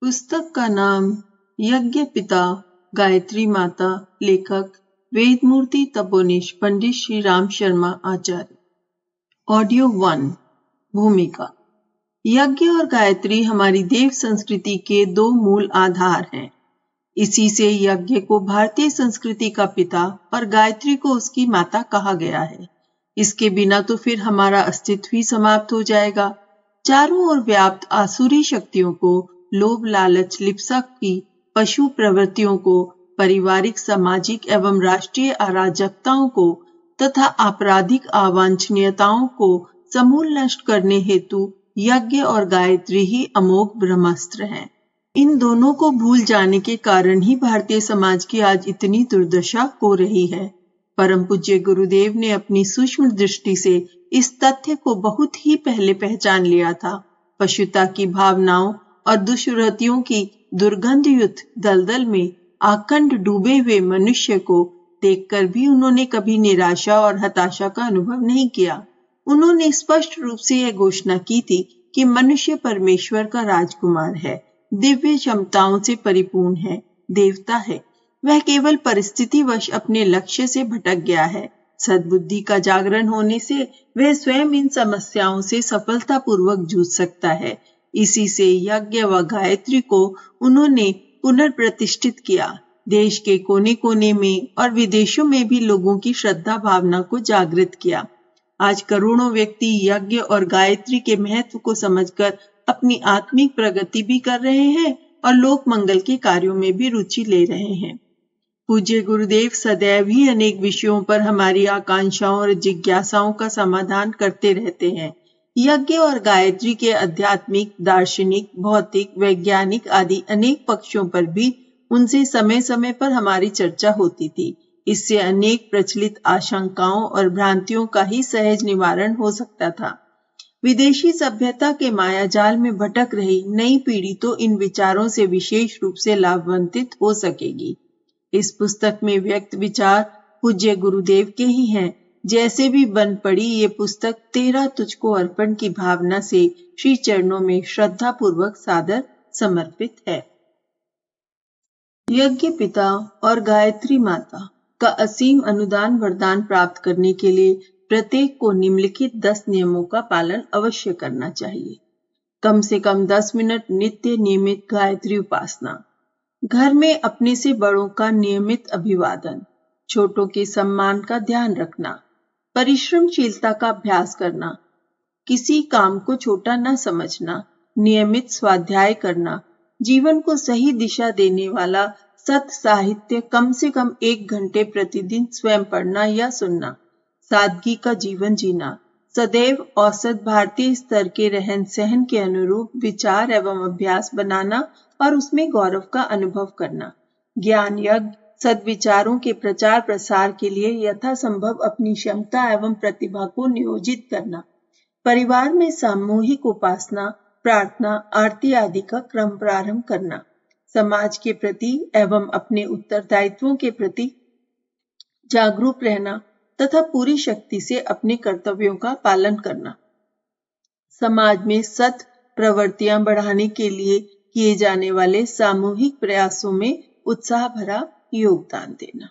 पुस्तक का नाम यज्ञ पिता गायत्री माता, लेखक वेदमूर्ति तपोनिश पंडित श्री राम शर्मा आचार्य। ऑडियो 1। भूमिका। यज्ञ और गायत्री हमारी देव संस्कृति के दो मूल आधार हैं। इसी से यज्ञ को भारतीय संस्कृति का पिता और गायत्री को उसकी माता कहा गया है। इसके बिना तो फिर हमारा अस्तित्व ही समाप्त हो जाएगा। चारों ओर व्याप्त आसुरी शक्तियों को, लोभ लालच लिप्सा की पशु प्रवृत्तियों को, पारिवारिक सामाजिक एवं राष्ट्रीय अराजकताओं को तथा आपराधिक अवांछनीयताओं को समूल नष्ट करने हेतु यज्ञ और गायत्री ही अमोघ ब्रह्मास्त्र हैं। इन दोनों को भूल जाने के कारण ही भारतीय समाज की आज इतनी दुर्दशा हो रही है। परम पूज्य गुरुदेव ने अपनी सूक्ष्म दृष्टि से इस तथ्य को बहुत ही पहले पहचान लिया था। पशुता की भावनाओं और दुष्वृत्तियों की दुर्गंधयुक्त दलदल में आखंड डूबे हुए मनुष्य को देखकर भी उन्होंने कभी निराशा और हताशा का अनुभव नहीं किया। उन्होंने स्पष्ट रूप से यह घोषणा की थी कि मनुष्य परमेश्वर का राजकुमार है, दिव्य क्षमताओं से परिपूर्ण है, देवता है। वह केवल परिस्थितिवश अपने लक्ष्य से भटक गया है। सद्बुद्धि का जागरण होने से वह स्वयं इन समस्याओं से सफलतापूर्वक जूझ सकता है। इसी से यज्ञ व गायत्री को उन्होंने पुनर्प्रतिष्ठित किया। देश के कोने कोने में और विदेशों में भी लोगों की श्रद्धा भावना को जागृत किया। आज करोड़ों व्यक्ति यज्ञ और गायत्री के महत्व को समझकर अपनी आत्मिक प्रगति भी कर रहे हैं और लोक मंगल के कार्यों में भी रुचि ले रहे हैं। पूज्य गुरुदेव सदैव ही अनेक विषयों पर हमारी आकांक्षाओं और जिज्ञासाओं का समाधान करते रहते हैं। यज्ञ और गायत्री के आध्यात्मिक, दार्शनिक, भौतिक, वैज्ञानिक आदि अनेक पक्षों पर भी उनसे समय समय पर हमारी चर्चा होती थी। इससे अनेक प्रचलित आशंकाओं और भ्रांतियों का ही सहज निवारण हो सकता था। विदेशी सभ्यता के मायाजाल में भटक रही नई पीढ़ी तो इन विचारों से विशेष रूप से लाभान्वित हो सकेगी। इस पुस्तक में व्यक्त विचार पूज्य गुरुदेव के ही हैं। जैसे भी बन पड़ी ये पुस्तक तेरा तुझको अर्पण की भावना से श्री चरणों में श्रद्धा पूर्वक सादर समर्पित है। यज्ञ पिता और गायत्री माता का असीम अनुदान वरदान प्राप्त करने के लिए प्रत्येक को निम्नलिखित 10 नियमों का पालन अवश्य करना चाहिए। कम से कम 10 मिनट नित्य नियमित गायत्री उपासना, घर में अपने से बड़ों का नियमित अभिवादन, छोटों के सम्मान का ध्यान रखना, परिश्रमशीलता का अभ्यास करना, किसी काम को छोटा न समझना, नियमित स्वाध्याय करना, जीवन को सही दिशा देने वाला सत साहित्य कम से कम 1 घंटे प्रतिदिन स्वयं पढ़ना या सुनना, सादगी का जीवन जीना, सदैव औसत भारतीय स्तर के रहन सहन के अनुरूप विचार एवं अभ्यास बनाना और उसमें गौरव का अनुभव करना, ज्ञान यज्ञ सद्विचारों के प्रचार प्रसार के लिए यथासंभव अपनी क्षमता एवं प्रतिभा को नियोजित करना, परिवार में सामूहिक उपासना, प्रार्थना, आरती आदि का क्रम प्रारंभ करना, समाज के प्रति एवं अपने उत्तरदायित्वों के प्रति जागरूक रहना तथा पूरी शक्ति से अपने कर्तव्यों का पालन करना, समाज में सत प्रवृत्तियां बढ़ाने के लिए किए जाने वाले सामूहिक प्रयासों में उत्साह भरा योगदान देना।